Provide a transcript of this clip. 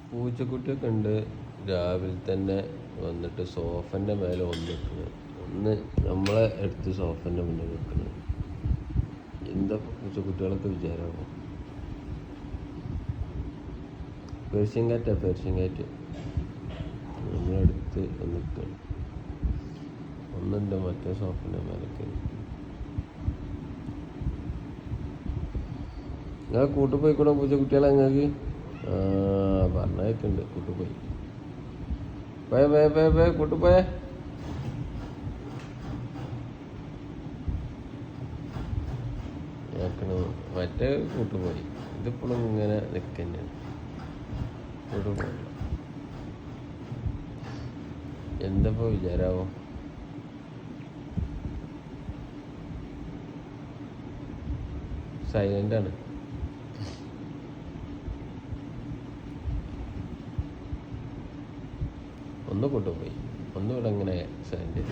പൂച്ചക്കുട്ടിയൊക്കെ ഉണ്ട്. രാവിലെ തന്നെ വന്നിട്ട് സോഫൻ്റെ മേലെ വന്നിരിക്കുന്നത്. ഒന്ന് നമ്മളെ എടുത്ത് സോഫൻ്റെ മുന്നിൽ വെക്കുന്നത്. എന്താ പൂച്ചക്കുട്ടികളൊക്കെ വിചാരമാണോ? പേർഷ്യൻ കാറ്റ് നമ്മളെടുത്ത് നിൽക്കുകയാണ്. ഒന്നുണ്ട് മറ്റേ സോഫൻ്റെ മേലൊക്കെ. നിങ്ങൾ കൂട്ടുപോയിക്കൂടെ പൂച്ചക്കുട്ടികളെ? നിങ്ങൾക്ക് പറഞ്ഞേക്കുണ്ട് കൂട്ടുപോയി. പോയ കൂട്ടുപോയേ. മറ്റേ കൂട്ടുപോയി. ഇതിപ്പോഴും ഇങ്ങനെ നിൽക്കന്നെയാണ്. കൂട്ടുപോയി എന്തപ്പോ വിചാരാവോ? സൈലൻ്റാണ്. ഒന്ന് കൂട്ടുപോയി, ഒന്നും ഇവിടെ ഇങ്ങനെ സൈലൻ്റ്.